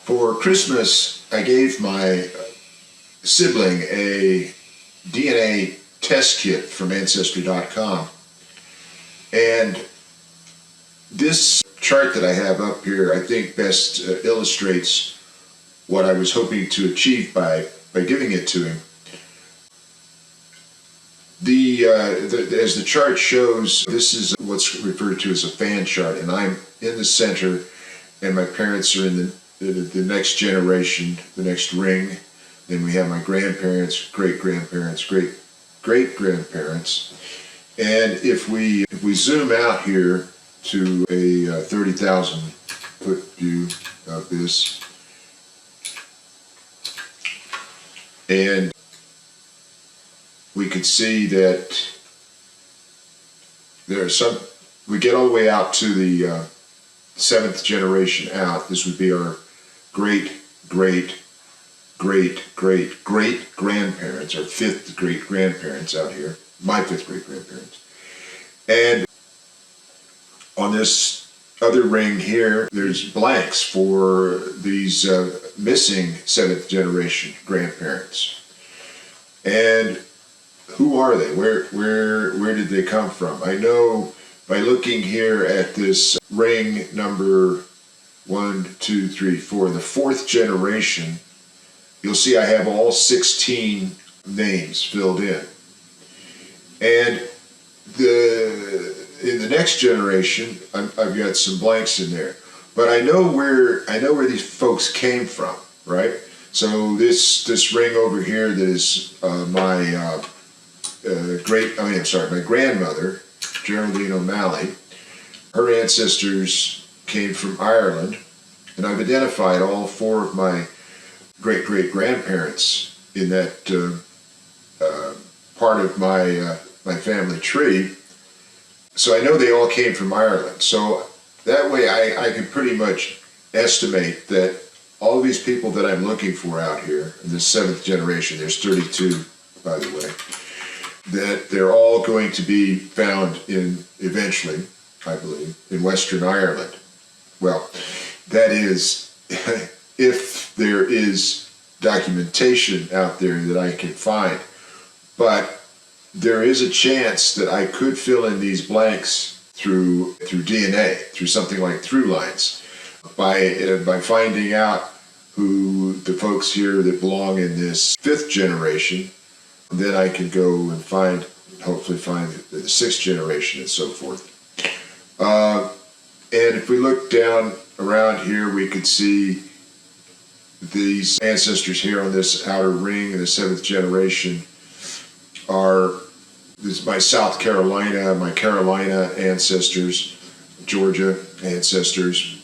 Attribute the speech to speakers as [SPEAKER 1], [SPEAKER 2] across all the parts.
[SPEAKER 1] For Christmas, I gave my sibling a DNA test kit from Ancestry.com. And this chart that I have up here, I think best illustrates what I was hoping to achieve by giving it to him. As the chart shows, this is what's referred to as a fan chart, and I'm in the center, and my parents are in the next generation, the next ring. Then we have my grandparents, great-grandparents, great-great-grandparents. And if we zoom out here to a 30,000 foot view of this, and we could see that there are some, we get all the way out to the seventh generation out. This would be our great-great-great-great-great-grandparents, our fifth great-grandparents out here, my fifth great-grandparents. And on this other ring here, there's blanks for these missing seventh generation grandparents. And who are they? Where did they come from? I know by looking here at this ring number 1, 2, 3, 4, the fourth generation, you'll see I have all 16 names filled in. And in the next generation, I've got some blanks in there. But I know where these folks came from, right? So this ring over here that is my grandmother, Geraldine O'Malley. Her ancestors came from Ireland, and I've identified all 4 of my great-great-grandparents in that part of my family tree. So I know they all came from Ireland. So that way I can pretty much estimate that all of these people that I'm looking for out here in this seventh generation, there's 32, by the way, that they're all going to be found eventually, I believe, in Western Ireland. Well, that is, if there is documentation out there that I can find. But there is a chance that I could fill in these blanks through DNA, through something like through lines, by finding out who the folks here that belong in this fifth generation. Then I can go and hopefully find the sixth generation and so forth. And if we look down around here, we could see these ancestors here on this outer ring in the seventh generation this is my South Carolina, my Carolina ancestors, Georgia ancestors.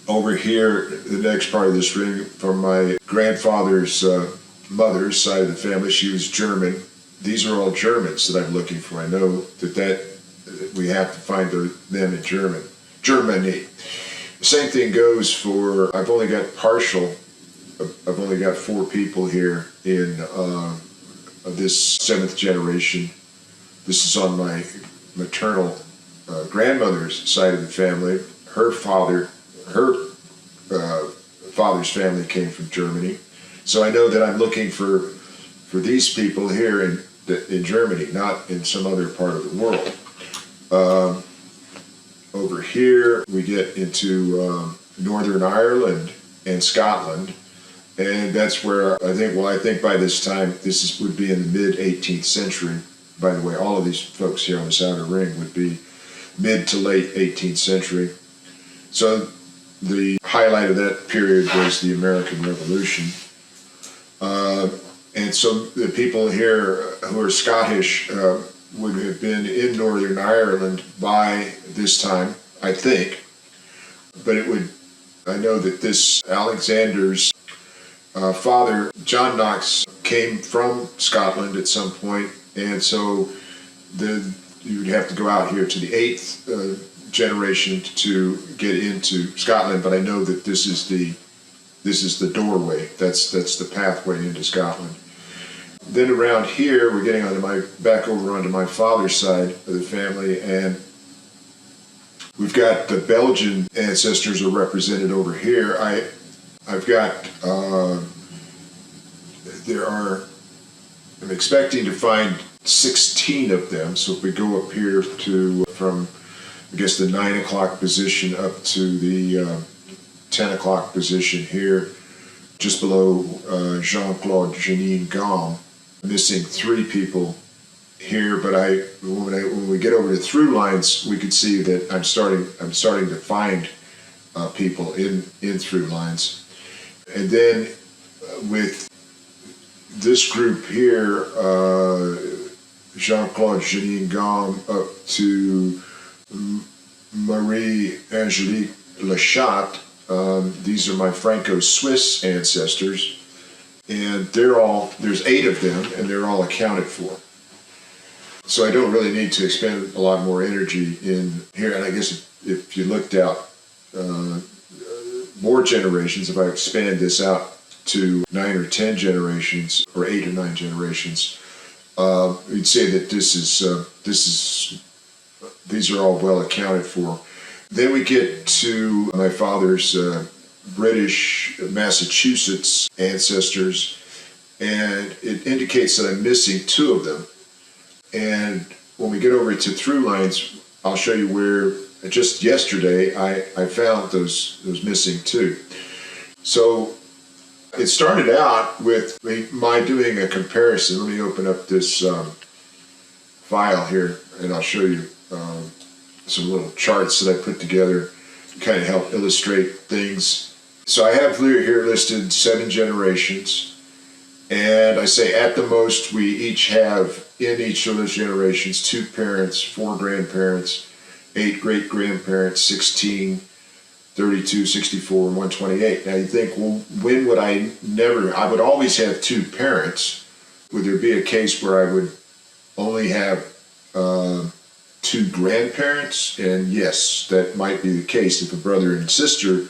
[SPEAKER 1] Over here, the next part of this ring, from my grandfather's mother's side of the family, she was German. These are all Germans that I'm looking for. I know that we have to find them in Germany. The same thing goes for, I've only got 4 people here in this seventh generation. This is on my maternal grandmother's side of the family. Her father's family came from Germany. So I know that I'm looking for these people here in Germany, not in some other part of the world. Over here, we get into Northern Ireland and Scotland, and that's where I think by this time, would be in the mid-18th century. By the way, all of these folks here on this outer ring would be mid to late 18th century. So the highlight of that period was the American Revolution. And so the people here who are Scottish would have been in Northern Ireland by this time, I think. But I know that this Alexander's father, John Knox, came from Scotland at some point, and so you would have to go out here to the 8th generation to get into Scotland. But I know that this is the doorway. That's the pathway into Scotland. Then around here, we're getting back over onto my father's side of the family, and we've got the Belgian ancestors are represented over here. I've got, I'm expecting to find 16 of them. So if we go up here to, from, I guess, the 9 o'clock position up to the 10 o'clock position here, just below Jean-Claude Janine Gaume, missing 3 people here, but when we get over to through lines, we can see that I'm starting to find people in through lines, and then with this group here, Jean-Claude Janine Gaume up to Marie-Angélique Lachat. These are my Franco-Swiss ancestors, and there's 8 of them, and they're all accounted for. So I don't really need to expend a lot more energy in here. And I guess if you looked out more generations, if I expand this out to 9 or 10 generations, or 8 or 9 generations, you'd say that these are all well accounted for. Then we get to my father's British Massachusetts ancestors, and it indicates that I'm missing 2 of them. And when we get over to through lines, I'll show you where just yesterday I found those missing 2. So it started out with my doing a comparison. Let me open up this file here, and I'll show you some little charts that I put together to kind of help illustrate things. So I have here listed 7 generations, and I say at the most we each have in each of those generations 2 parents, 4 grandparents, 8 great-grandparents, 16, 32, 64, and 128. Now you think, well, when would I would always have 2 parents. Would there be a case where I would only have 2 grandparents? And yes, that might be the case if a brother and sister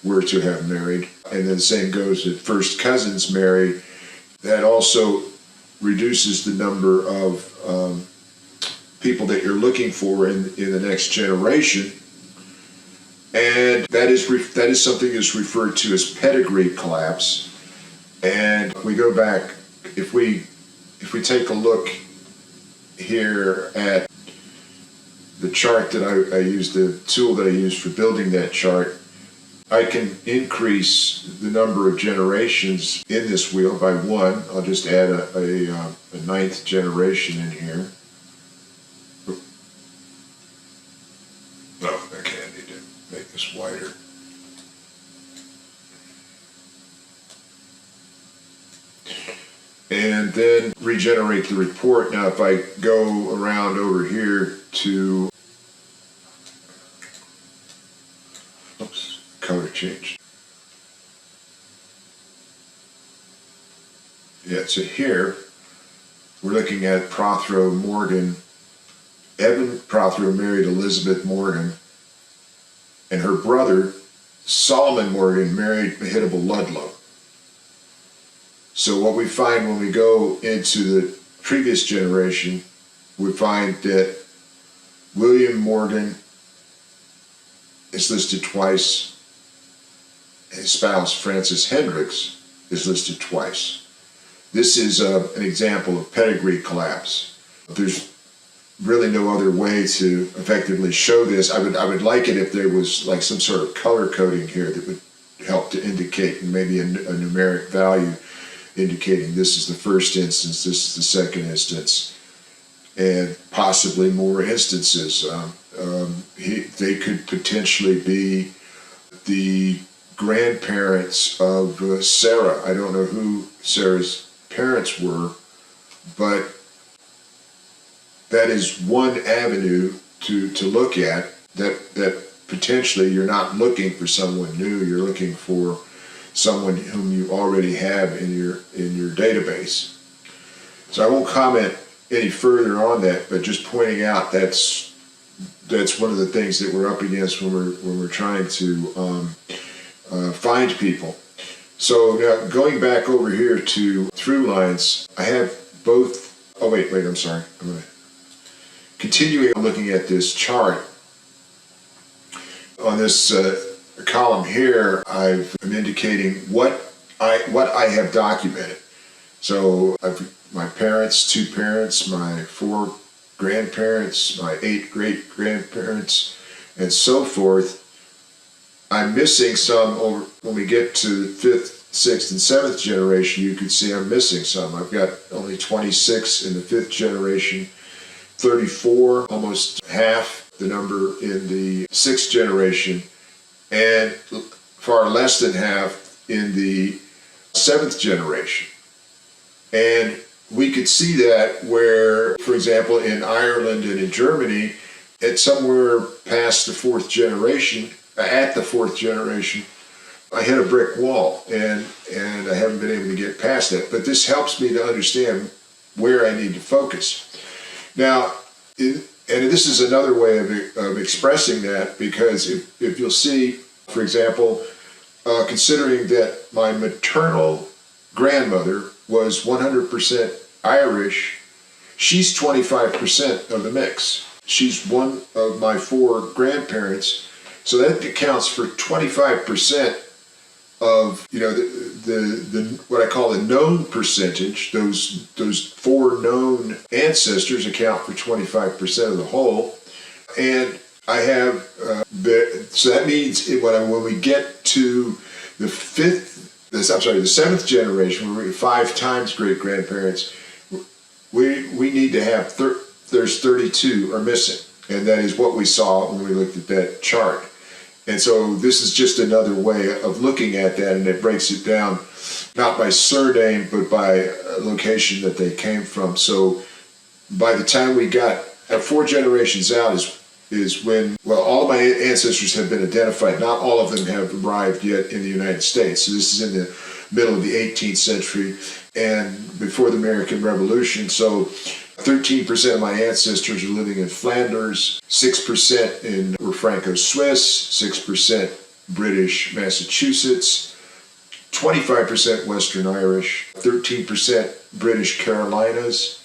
[SPEAKER 1] were to have married. And then the same goes if first cousins marry. That also reduces the number of people that you're looking for in the next generation. And that is something that's referred to as pedigree collapse. And we go back, if we take a look here at the chart that I used, the tool that I used for building that chart, I can increase the number of generations in this wheel by 1. I'll just add a 9th generation in here. Oh, okay, I need to make this wider. And then regenerate the report. Now if I go around over here to, oops, color change. Yeah, so here we're looking at Prothero Morgan. Evan Prothero married Elizabeth Morgan, and her brother Solomon Morgan married Mehitabel Ludlow. So what we find when we go into the previous generation, we find that William Morgan is listed twice. His spouse, Frances Hendricks, is listed twice. This is an example of pedigree collapse. There's really no other way to effectively show this. I would like it if there was like some sort of color coding here that would help to indicate maybe a numeric value indicating this is the first instance, this is the second instance, and possibly more instances. They could potentially be the grandparents of Sarah. I don't know who Sarah's parents were, but that is one avenue to look at, that potentially you're not looking for someone new, you're looking for someone whom you already have in your database. So I won't comment any further on that, but just pointing out that's one of the things that we're up against when we're trying to find people. So now going back over here to through lines, I have both. Oh wait, I'm sorry. I'm going to continuing looking at this chart on this column here, I'm indicating what I have documented. So my parents, 2 parents, my 4 grandparents, my 8 great-grandparents, and so forth. I'm missing some over when we get to 5th, 6th, and 7th generation. You can see I'm missing some. I've got only 26 in the 5th generation, 34, almost half the number in the 6th generation, and far less than half in the 7th generation. And we could see that where, for example, in Ireland and in Germany, at somewhere past the 4th generation, at the 4th generation, I hit a brick wall, and I haven't been able to get past that. But this helps me to understand where I need to focus. Now, and this is another way of expressing that, because if you'll see, for example, considering that my maternal grandmother was 100% Irish, she's 25% of the mix. She's one of my 4 grandparents, so that accounts for 25% of the what I call the known percentage. Those 4 known ancestors account for 25% of the whole, and I have so that means when we get to the 7th generation, where we're 5 times great grandparents, we need to have there's 32 are missing, and that is what we saw when we looked at that chart. And so this is just another way of looking at that, and it breaks it down not by surname but by location that they came from. So by the time we got 4 generations out is when, well, all of my ancestors have been identified. Not all of them have arrived yet in the United States. So this is in the middle of the 18th century and before the American Revolution. So 13% of my ancestors are living in Flanders, 6% were Franco-Swiss, 6% British Massachusetts, 25% Western Irish, 13% British Carolinas,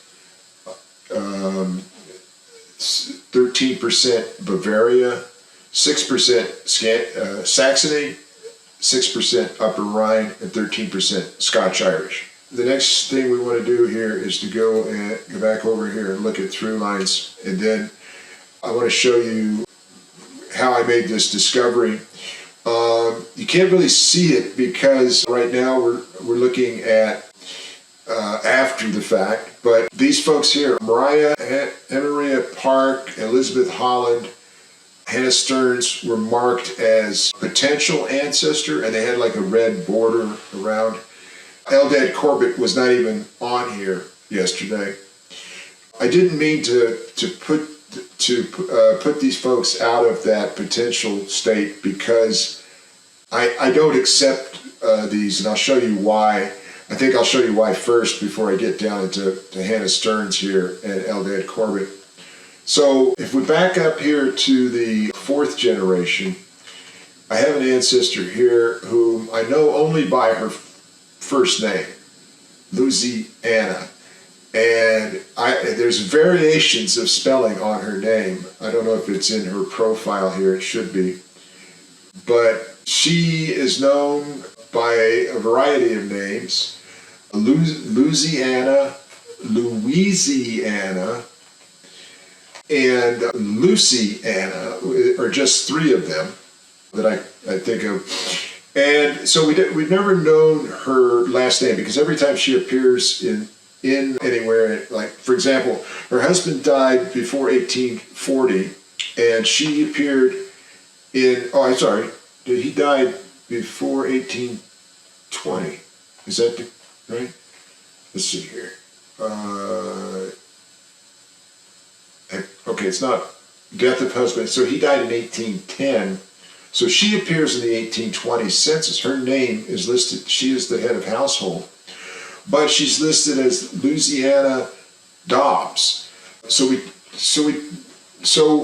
[SPEAKER 1] 13% Bavaria, 6% Saxony, 6% Upper Rhine, and 13% Scotch-Irish. The next thing we want to do here is to go back over here and look at through lines, and then I want to show you how I made this discovery. You can't really see it because right now we're looking at after the fact, but these folks here, Maria Park, Elizabeth Holland, Hannah Stearns, were marked as potential ancestor, and they had like a red border around. Eldad Corbett was not even on here yesterday. I didn't mean to put these folks out of that potential state, because I don't accept these, and I'll show you why. I think I'll show you why first before I get down into Hannah Stearns here and Eldad Corbett. So if we back up here to the 4th generation, I have an ancestor here whom I know only by her first name, Louisiana, and there's variations of spelling on her name. I don't know if it's in her profile here, it should be, but she is known by a variety of names. Louisiana, and Luciana are just 3 of them that I think of. And so we've never known her last name, because every time she appears in anywhere, like, for example, her husband died before 1840, and she appeared he died before 1820. Is that right? Let's see here. Okay, it's not death of husband. So he died in 1810. So she appears in the 1820 census. Her name is listed. She is the head of household, but she's listed as Louisiana Dobbs. So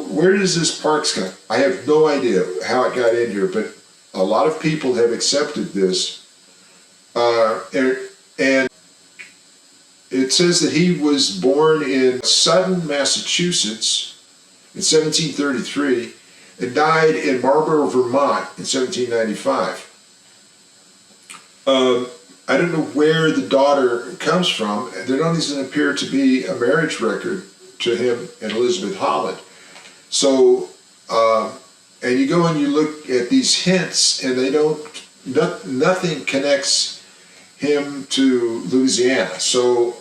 [SPEAKER 1] where does this Parks come? I have no idea how it got in here, but a lot of people have accepted this, and it says that he was born in Sutton, Massachusetts in 1733, and died in Marlborough, Vermont in 1795. I don't know where the daughter comes from. There doesn't appear to be a marriage record to him and Elizabeth Holland. So, and you go and you look at these hints, and they nothing connects him to Louisiana. So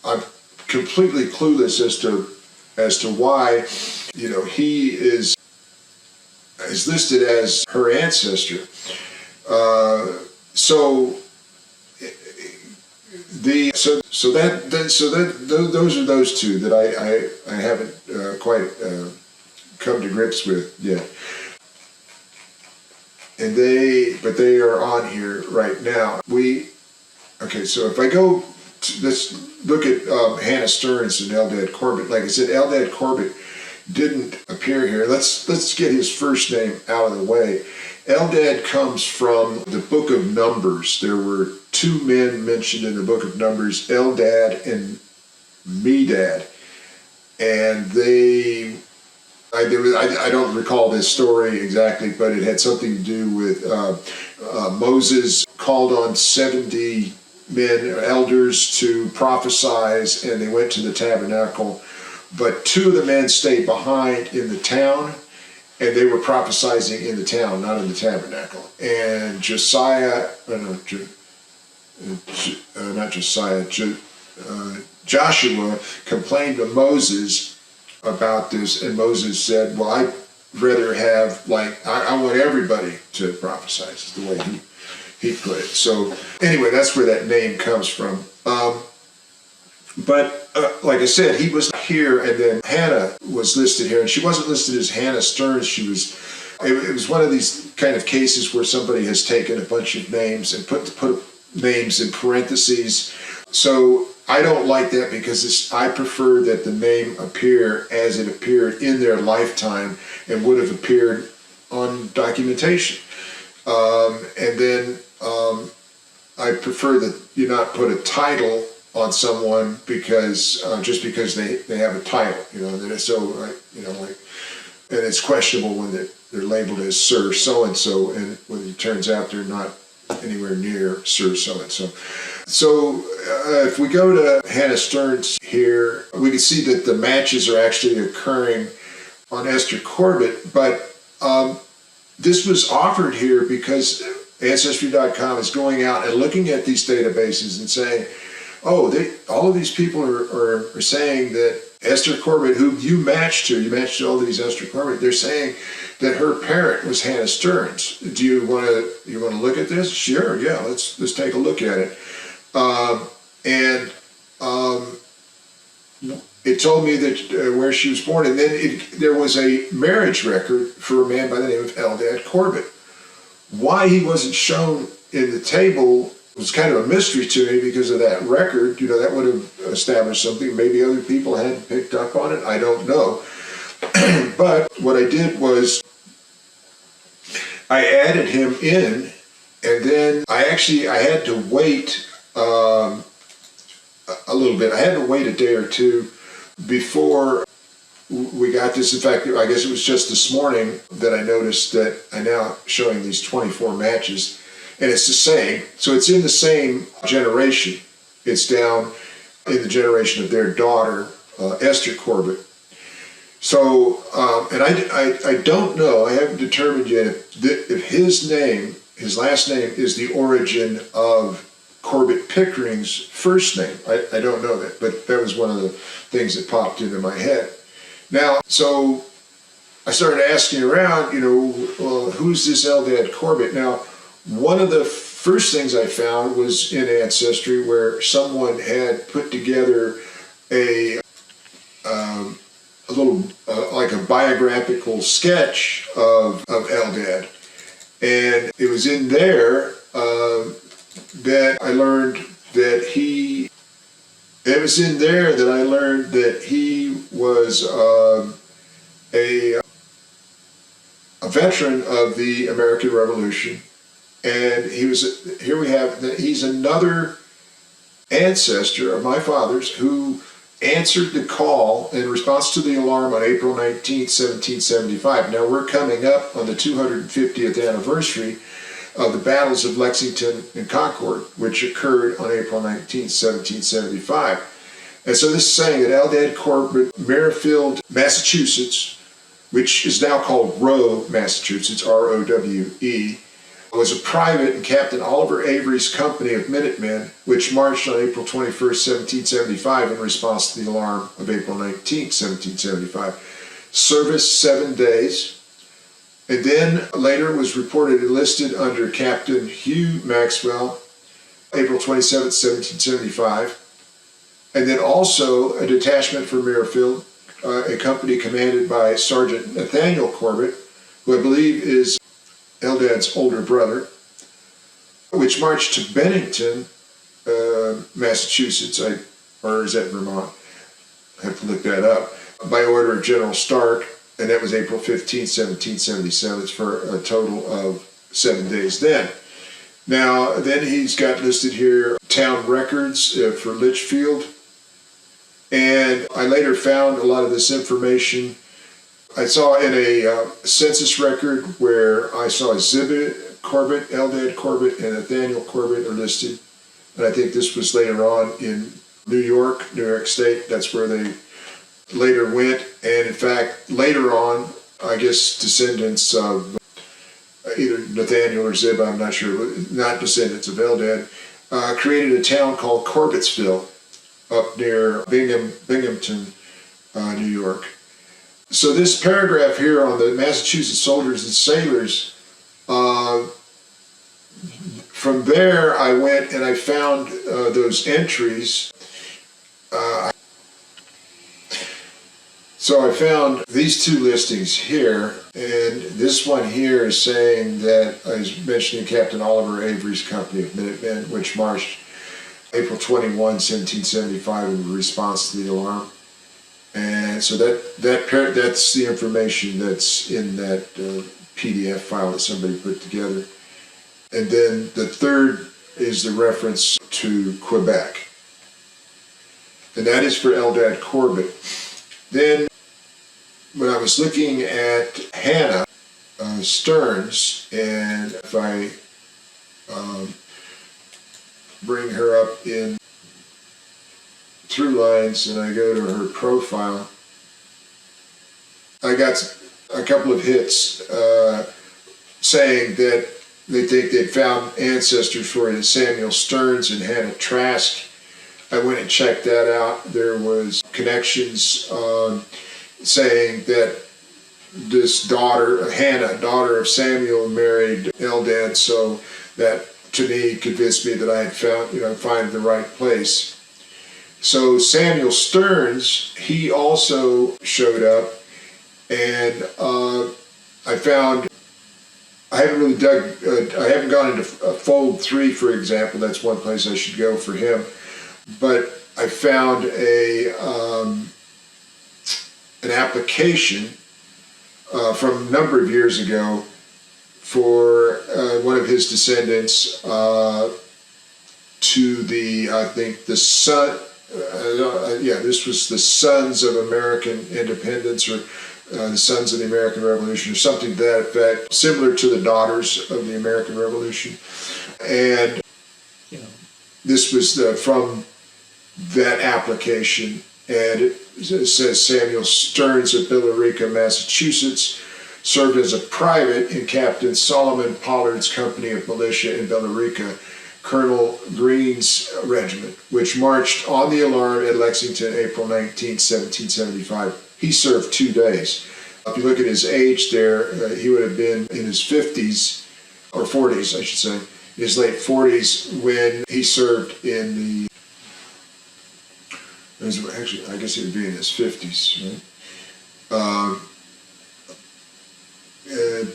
[SPEAKER 1] I'm completely clueless as to why, he is listed as her ancestor. Those are those two that I haven't quite come to grips with yet. And they are on here right now. So if I go, let's look at Hannah Stearns and Eldad Corbett. Like I said, Eldad Corbett didn't appear here. Let's get his first name out of the way. Eldad comes from the Book of Numbers. There were two men mentioned in the Book of Numbers, Eldad and Medad, and I don't recall this story exactly, but it had something to do with Moses called on 70 men, elders, to prophesy, and they went to the tabernacle. But two of the men stayed behind in the town, and they were prophesying in the town, not in the tabernacle. And Joshua complained to Moses about this, and Moses said, well, I'd rather have, I want everybody to prophesy, is the way he put it. So anyway, that's where that name comes from. But like I said, he was here, and then Hannah was listed here, and she wasn't listed as Hannah Stearns. It was one of these kind of cases where somebody has taken a bunch of names and put names in parentheses. So I don't like that, because I prefer that the name appear as it appeared in their lifetime and would have appeared on documentation. And then I prefer that you not put a title on someone just because they have a title, and it's questionable when they're labeled as Sir so-and-so, and when it turns out they're not anywhere near Sir so-and-so. So if we go to Hannah Stearns here, we can see that the matches are actually occurring on Esther Corbett, but this was offered here because Ancestry.com is going out and looking at these databases and saying, all of these people are saying that Esther Corbett, who you matched all these Esther Corbett, they're saying that her parent was Hannah Stearns. Do you want to look at this? Sure, yeah, let's take a look at it. It told me that where she was born, and then there was a marriage record for a man by the name of Eldad Corbett. Why he wasn't shown in the table was kind of a mystery to me because of that record. That would have established something. Maybe other people hadn't picked up on it. I don't know. But what I did was I added him in, and then I had to wait a little bit. I had to wait a day or two before we got this. In fact, I guess it was just this morning that I noticed that I'm now showing these 24 matches. And it's the same. So it's in the same generation. It's down in the generation of their daughter, Esther Corbett. So, and I don't know, I haven't determined yet if his last name is the origin of Corbett Pickering's first name. I don't know that, but that was one of the things that popped into my head. Now, so I started asking around, who's this Eldad Corbett? Now, one of the first things I found was in Ancestry, where someone had put together a little like a biographical sketch of Eldad, and it was in there that I learned that he. It was in there that I learned that he was a veteran of the American Revolution. And he's another ancestor of my father's who answered the call in response to the alarm on April 19th, 1775. Now we're coming up on the 250th anniversary of the battles of Lexington and Concord, which occurred on April 19th, 1775. And so this is saying that Eldad Corbett, Merrifield, Massachusetts, which is now called Rowe, Massachusetts, R-O-W-E, was a private in Captain Oliver Avery's company of Minutemen, which marched on April 21st, 1775 in response to the alarm of April 19th, 1775. Service 7 days, and then later was reported enlisted under Captain Hugh Maxwell, April 27th, 1775, and then also a detachment from Merrifield, a company commanded by Sergeant Nathaniel Corbett, who I believe is Eldad's older brother, which marched to Bennington, Massachusetts, or is that Vermont? I have to look that up, by order of General Stark, and that was April 15, 1777, for a total of 7 days then. Now, then he's got listed here town records for Litchfield, and I later found a lot of this information. I saw in a census record where I saw Ziba Corbett, Eldad Corbett, and Nathaniel Corbett are listed. And I think this was later on in New York State. That's where they later went. And in fact, later on, I guess descendants of either Nathaniel or Ziba, I'm not sure, but not descendants of Eldad, created a town called Corbettsville up near Binghamton, New York. So this paragraph here on the Massachusetts soldiers and sailors, from there I went and I found those entries. So I found these two listings here, and this one here is saying that I was mentioning Captain Oliver Avery's company of Minutemen, which marched April 21, 1775 in response to the alarm. And so that's the information that's in that PDF file that somebody put together. And then the third is the reference to Quebec. And that is for Eldad Corbett. Then when I was looking at Hannah Stearns, and if I bring her up in Through Lines and I go to her profile, I got a couple of hits saying that they think they'd found ancestors for Samuel Stearns and Hannah Trask. I went and checked that out. There was connections saying that this daughter, Hannah, daughter of Samuel, married Eldad, so that to me convinced me that I had found the right place. So Samuel Stearns, he also showed up, and I found, I haven't really I haven't gone into Fold 3, for example. That's one place I should go for him. But I found an application from a number of years ago for one of his descendants to the, I think, the son, this was the Sons of American Independence, or the Sons of the American Revolution, or something to that effect, similar to the Daughters of the American Revolution. And this was from that application, and it says Samuel Stearns of Billerica, Massachusetts, served as a private in Captain Solomon Pollard's company of militia in Billerica, Colonel Green's regiment, which marched on the alarm at Lexington, April 19, 1775. He served 2 days. If you look at his age there, he would have been in his 50s, or 40s, I should say, in his late 40s when he served in the, actually, I guess he would be in his 50s, right? In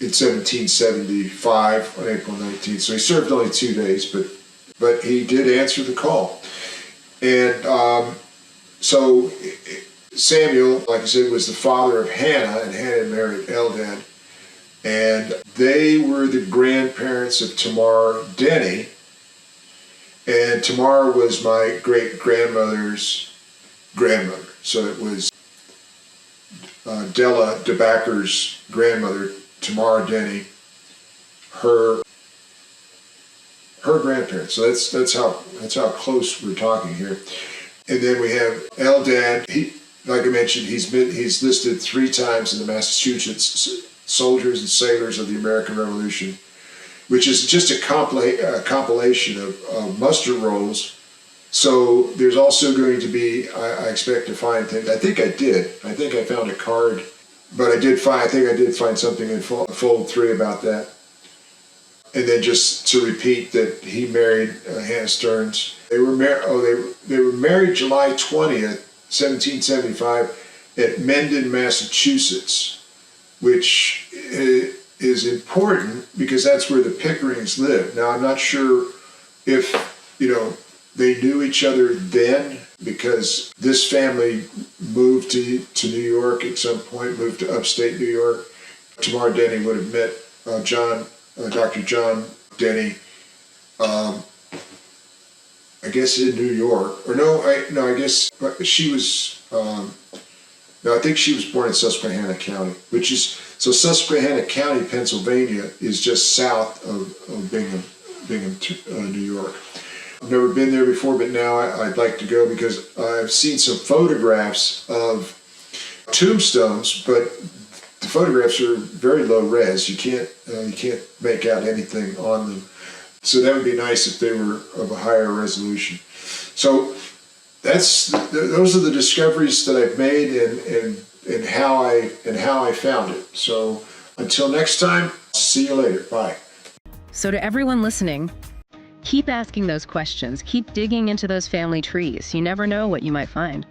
[SPEAKER 1] 1775 on April 19th. So he served only 2 days, but he did answer the call. And so Samuel, like I said, was the father of Hannah, and Hannah married Eldad. And they were the grandparents of Tamar Denny. And Tamar was my great-grandmother's grandmother. So it was Della DeBacker's grandmother, Tamara Denny, her grandparents. So that's how close we're talking here. And then we have Eldad. He, like I mentioned, he's listed 3 times in the Massachusetts Soldiers and Sailors of the American Revolution, which is just a compilation of muster rolls. So there's also going to be, I expect to find things. I think I found a card, but I did find something in fold 3 about that. And then just to repeat that he married Hannah Stearns. They were married July 20th, 1775 at Mendon, Massachusetts, which is important because that's where the Pickerings lived. Now, I'm not sure if, they knew each other then, because this family moved to New York at some point, moved to upstate New York. Tamara Denny would have met Dr. John Denny, I guess in New York. Or I guess she was, I think she was born in Susquehanna County, so Susquehanna County, Pennsylvania is just south of Bingham, New York. I've never been there before, but now I'd like to go because I've seen some photographs of tombstones, but the photographs are very low res. You can't make out anything on them. So that would be nice if they were of a higher resolution. So those are the discoveries that I've made and how I found it. So until next time, see you later. Bye.
[SPEAKER 2] So to everyone listening, keep asking those questions. Keep digging into those family trees. You never know what you might find.